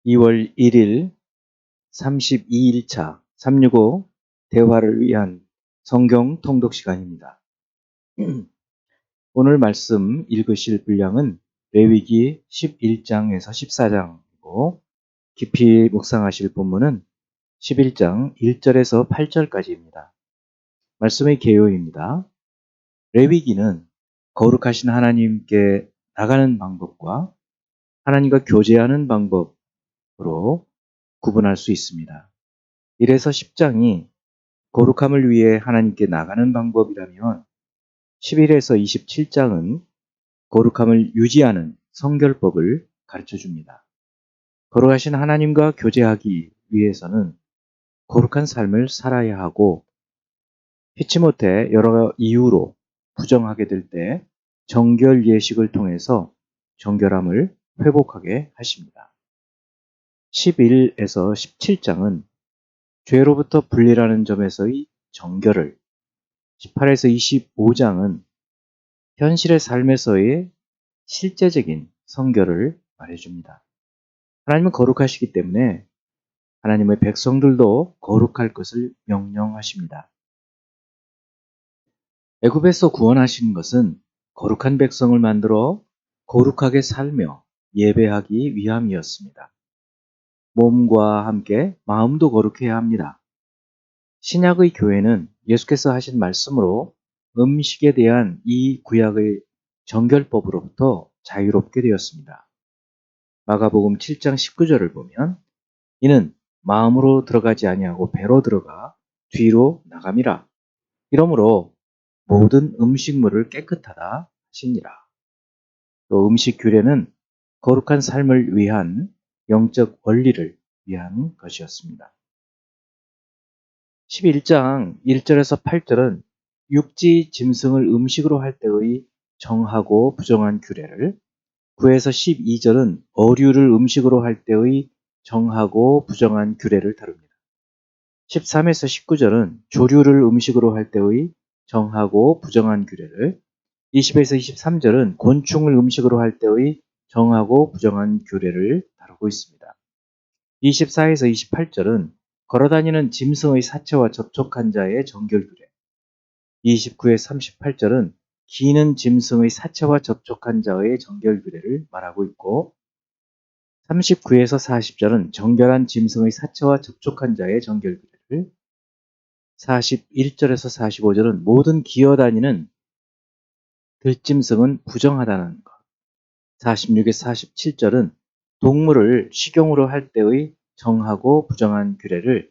2월 1일 32일차 365 대화를 위한 성경 통독 시간입니다. 오늘 말씀 읽으실 분량은 레위기 11장에서 14장이고 깊이 묵상하실 본문은 11장 1절에서 8절까지입니다. 말씀의 개요입니다. 레위기는 거룩하신 하나님께 나가는 방법과 하나님과 교제하는 방법으로 구분할 수 있습니다. 1에서 10장이 거룩함을 위해 하나님께 나가는 방법이라면 11에서 27장은 거룩함을 유지하는 성결법을 가르쳐 줍니다. 거룩하신 하나님과 교제하기 위해서는 거룩한 삶을 살아야 하고 피치 못해 여러 이유로 부정하게 될 때 정결 예식을 통해서 정결함을 회복하게 하십니다. 11에서 17장은 죄로부터 분리라는 점에서의 정결을, 18에서 25장은 현실의 삶에서의 실제적인 성결을 말해줍니다. 하나님은 거룩하시기 때문에 하나님의 백성들도 거룩할 것을 명령하십니다. 애굽에서 구원하신 것은 거룩한 백성을 만들어 거룩하게 살며 예배하기 위함이었습니다. 몸과 함께 마음도 거룩해야 합니다. 신약의 교회는 예수께서 하신 말씀으로 음식에 대한 이 구약의 정결법으로부터 자유롭게 되었습니다. 마가복음 7장 19절을 보면 이는 마음으로 들어가지 아니하고 배로 들어가 뒤로 나감이라. 이러므로 모든 음식물을 깨끗하다 하시니라. 또 음식 규례는 거룩한 삶을 위한 영적 원리를 위한 것이었습니다. 11장 1절에서 8절은 육지 짐승을 음식으로 할 때의 정하고 부정한 규례를, 9에서 12절은 어류를 음식으로 할 때의 정하고 부정한 규례를 다룹니다. 13에서 19절은 조류를 음식으로 할 때의 정하고 부정한 규례를, 20에서 23절은 곤충을 음식으로 할 때의 정하고 부정한 규례를 다루고 있습니다. 24에서 28절은 걸어다니는 짐승의 사체와 접촉한 자의 정결 규례, 29에서 38절은 기는 짐승의 사체와 접촉한 자의 정결 규례를 말하고 있고, 39에서 40절은 정결한 짐승의 사체와 접촉한 자의 정결 규례를, 41절에서 45절은 모든 기어다니는 들짐승은 부정하다는 것, 46에서 47절은 동물을 식용으로 할 때의 정하고 부정한 규례를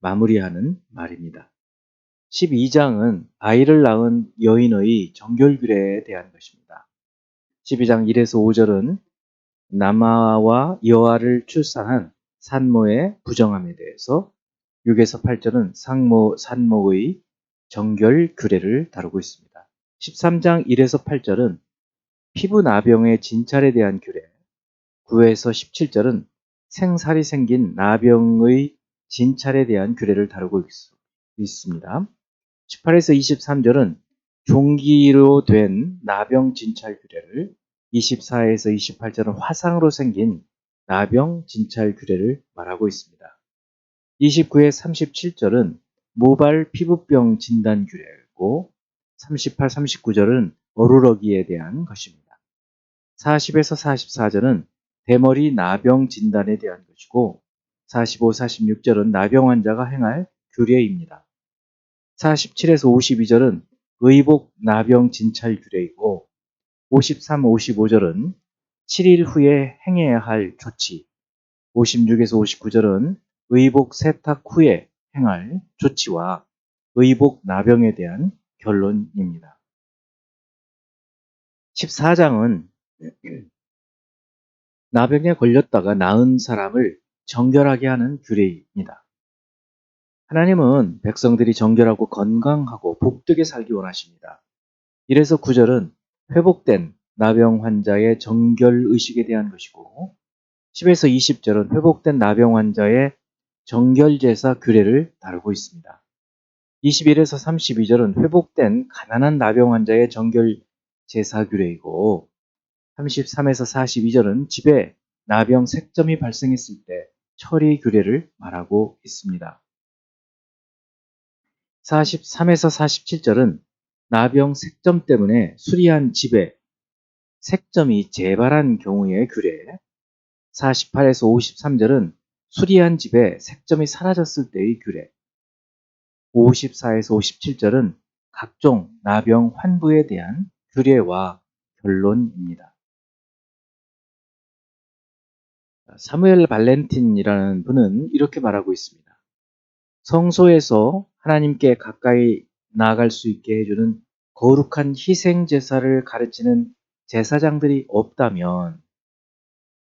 마무리하는 말입니다. 12장은 아이를 낳은 여인의 정결 규례에 대한 것입니다. 12장 1에서 5절은 남아와 여아를 출산한 산모의 부정함에 대해서, 6에서 8절은 산모의 정결 규례를 다루고 있습니다. 13장 1에서 8절은 피부 나병의 진찰에 대한 규례, 9에서 17절은 생살이 생긴 나병의 진찰에 대한 규례를 다루고 있습니다. 18에서 23절은 종기로 된 나병 진찰 규례를, 24에서 28절은 화상으로 생긴 나병 진찰 규례를 말하고 있습니다. 29에서 37절은 모발 피부병 진단 규례고, 38, 39절은 어루러기에 대한 것입니다. 40에서 44절은 대머리 나병 진단에 대한 것이고, 45, 46절은 나병 환자가 행할 규례입니다. 47에서 52절은 의복 나병 진찰 규례이고, 53, 55절은 7일 후에 행해야 할 조치, 56에서 59절은 의복 세탁 후에 행할 조치와 의복 나병에 대한 결론입니다. 14장은 나병에 걸렸다가 나은 사람을 정결하게 하는 규례입니다. 하나님은 백성들이 정결하고 건강하고 복되게 살기 원하십니다. 1에서 9절은 회복된 나병 환자의 정결 의식에 대한 것이고, 10에서 20절은 회복된 나병 환자의 정결 제사 규례를 다루고 있습니다. 21에서 32절은 회복된 가난한 나병 환자의 정결 제사 규례이고, 33에서 42절은 집에 나병 색점이 발생했을 때 처리 규례를 말하고 있습니다. 43에서 47절은 나병 색점 때문에 수리한 집에 색점이 재발한 경우의 규례, 48에서 53절은 수리한 집에 색점이 사라졌을 때의 규례, 54에서 57절은 각종 나병 환부에 대한 규례와 결론입니다. 사무엘 발렌틴이라는 분은 이렇게 말하고 있습니다. 성소에서 하나님께 가까이 나아갈 수 있게 해주는 거룩한 희생 제사를 가르치는 제사장들이 없다면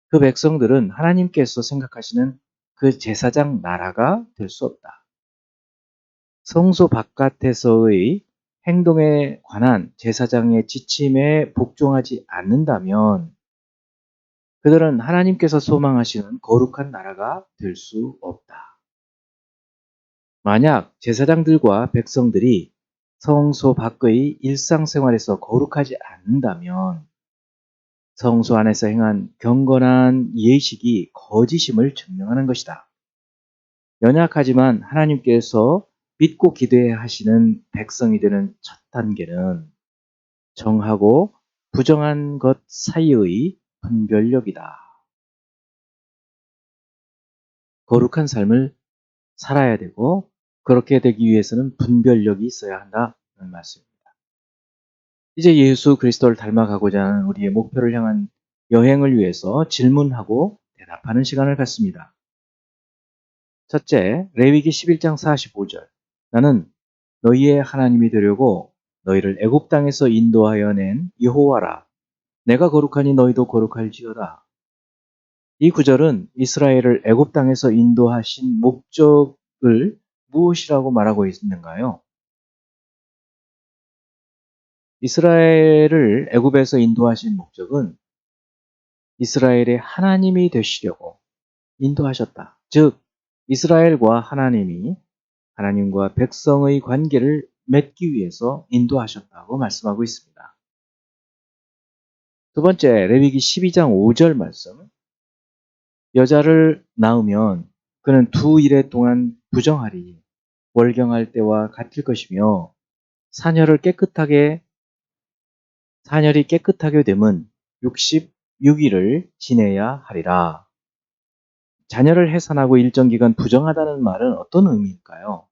그 백성들은 하나님께서 생각하시는 그 제사장 나라가 될 수 없다. 성소 바깥에서의 행동에 관한 제사장의 지침에 복종하지 않는다면 그들은 하나님께서 소망하시는 거룩한 나라가 될 수 없다. 만약 제사장들과 백성들이 성소 밖의 일상생활에서 거룩하지 않는다면 성소 안에서 행한 경건한 예식이 거짓임을 증명하는 것이다. 연약하지만 하나님께서 믿고 기도해야 하시는 백성이 되는 첫 단계는 정하고 부정한 것 사이의 분별력이다. 거룩한 삶을 살아야 되고 그렇게 되기 위해서는 분별력이 있어야 한다는 말씀입니다. 이제 예수 그리스도를 닮아가고자 하는 우리의 목표를 향한 여행을 위해서 질문하고 대답하는 시간을 갖습니다. 첫째, 레위기 11장 45절. 나는 너희의 하나님이 되려고 너희를 애굽 땅에서 인도하여 낸 여호와라. 내가 거룩하니 너희도 거룩할지어다. 이 구절은 이스라엘을 애굽 땅에서 인도하신 목적을 무엇이라고 말하고 있는가요? 이스라엘을 애굽에서 인도하신 목적은 이스라엘의 하나님이 되시려고 인도하셨다. 즉 이스라엘과 하나님과 백성의 관계를 맺기 위해서 인도하셨다고 말씀하고 있습니다. 두 번째, 레위기 12장 5절 말씀. 여자를 낳으면 그는 2일에 동안 부정하리. 월경할 때와 같을 것이며 사녀리 깨끗하게 되면 66일을 지내야 하리라. 자녀를 해산하고 일정 기간 부정하다는 말은 어떤 의미일까요?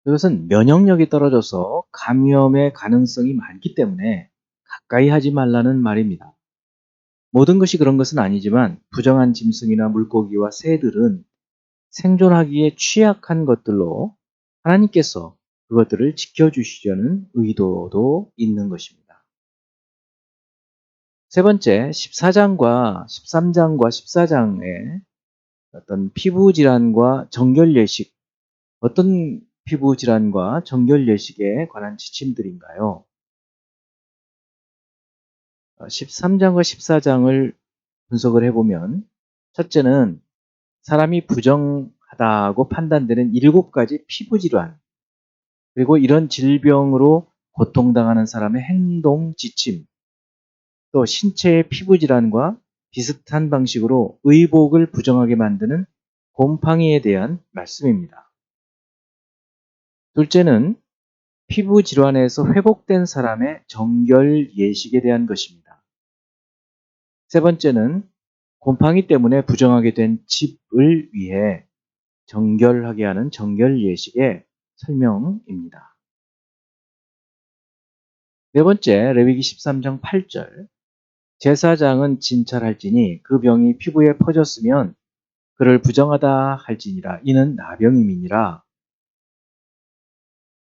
이것은 면역력이 떨어져서 감염의 가능성이 많기 때문에 가까이 하지 말라는 말입니다. 모든 것이 그런 것은 아니지만 부정한 짐승이나 물고기와 새들은 생존하기에 취약한 것들로 하나님께서 그것들을 지켜주시려는 의도도 있는 것입니다. 세 번째, 14장과 13장과 14장의 어떤 피부 질환과 정결 예식, 어떤 피부 질환과 정결 예식에 관한 지침들인가요? 13장과 14장을 분석을 해보면 첫째는 사람이 부정하다고 판단되는 7가지 피부 질환, 그리고 이런 질병으로 고통당하는 사람의 행동 지침, 또 신체의 피부 질환과 비슷한 방식으로 의복을 부정하게 만드는 곰팡이에 대한 말씀입니다. 둘째는 피부 질환에서 회복된 사람의 정결 예식에 대한 것입니다. 세 번째는 곰팡이 때문에 부정하게 된 집을 위해 정결하게 하는 정결 예식의 설명입니다. 네 번째, 레위기 13장 8절. 제사장은 진찰할지니 그 병이 피부에 퍼졌으면 그를 부정하다 할지니라. 이는 나병임이니라.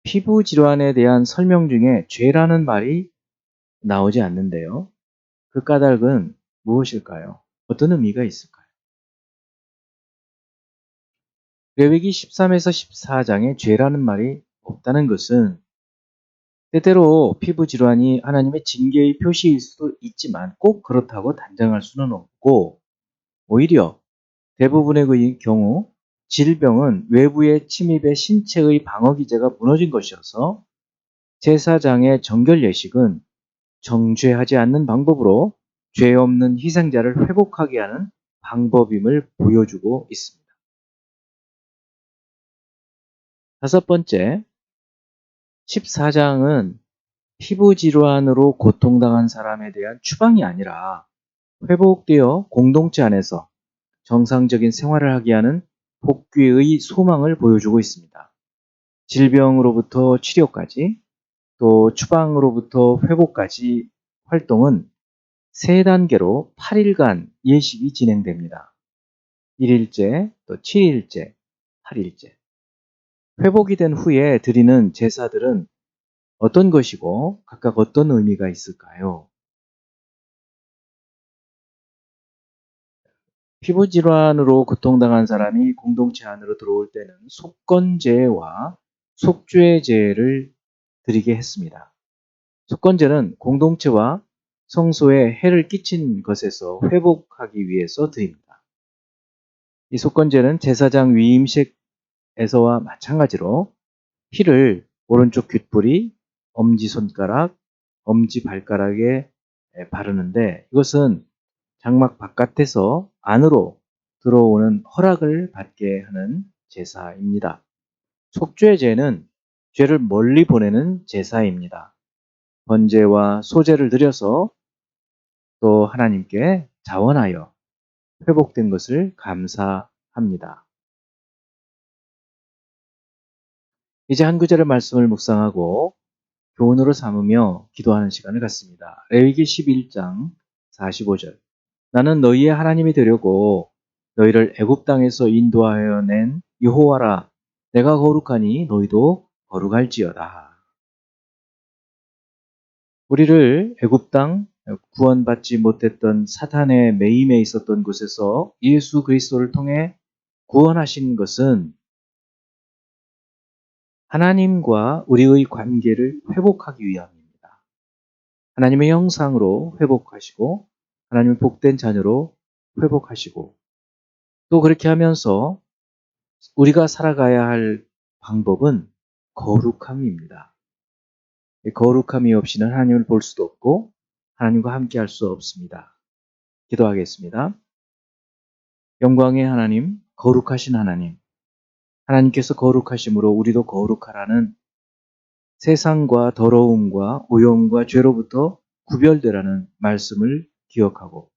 피부 질환에 대한 설명 중에 죄라는 말이 나오지 않는데요. 그 까닭은 무엇일까요? 어떤 의미가 있을까요? 레위기 13에서 14장에 죄라는 말이 없다는 것은 때때로 피부 질환이 하나님의 징계의 표시일 수도 있지만 꼭 그렇다고 단정할 수는 없고 오히려 대부분의 경우 질병은 외부의 침입에 신체의 방어 기제가 무너진 것이어서 제사장의 정결 예식은 정죄하지 않는 방법으로 죄 없는 희생자를 회복하게 하는 방법임을 보여주고 있습니다. 다섯 번째, 14장은 피부 질환으로 고통당한 사람에 대한 추방이 아니라 회복되어 공동체 안에서 정상적인 생활을 하게 하는 복귀의 소망을 보여주고 있습니다. 질병으로부터 치료까지 또 추방으로부터 회복까지 활동은 세 단계로 8일간 예식이 진행됩니다. 1일째, 또 7일째, 8일째. 회복이 된 후에 드리는 제사들은 어떤 것이고 각각 어떤 의미가 있을까요? 피부 질환으로 고통당한 사람이 공동체 안으로 들어올 때는 속건제와 속죄제를 드리게 했습니다. 속건제는 공동체와 성소에 해를 끼친 것에서 회복하기 위해서 드립니다. 이 속건제는 제사장 위임식에서와 마찬가지로 피를 오른쪽 귓불이, 엄지손가락, 엄지발가락에 바르는데 이것은 장막 바깥에서 안으로 들어오는 허락을 받게 하는 제사입니다. 속죄제는 죄를 멀리 보내는 제사입니다. 번제와 소제를 드려서 또 하나님께 자원하여 회복된 것을 감사합니다. 이제 한 구절의 말씀을 묵상하고 교훈으로 삼으며 기도하는 시간을 갖습니다. 레위기 11장 45절. 나는 너희의 하나님이 되려고 너희를 애굽 땅에서 인도하여 낸 여호와라. 내가 거룩하니 너희도 거룩할지어다. 우리를 애굽 땅 구원받지 못했던 사탄의 매임에 있었던 곳에서 예수 그리스도를 통해 구원하신 것은 하나님과 우리의 관계를 회복하기 위함입니다. 하나님의 형상으로 회복하시고 하나님의 복된 자녀로 회복하시고 또 그렇게 하면서 우리가 살아가야 할 방법은 거룩함입니다. 거룩함이 없이는 하나님을 볼 수도 없고 하나님과 함께 할 수 없습니다. 기도하겠습니다. 영광의 하나님, 거룩하신 하나님, 하나님께서 거룩하심으로 우리도 거룩하라는 세상과 더러움과 오염과 죄로부터 구별되라는 말씀을 기억하고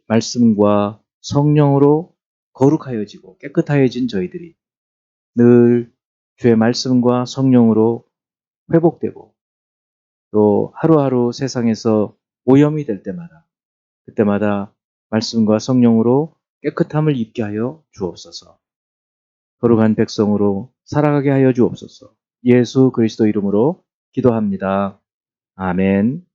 말씀과 성령으로 거룩하여지고 깨끗하여진 저희들이 늘 주의 말씀과 성령으로 회복되고 또 하루하루 세상에서 오염이 될 때마다 그때마다 말씀과 성령으로 깨끗함을 입게 하여 주옵소서. 거룩한 백성으로 살아가게 하여 주옵소서. 예수 그리스도 이름으로 기도합니다. 아멘.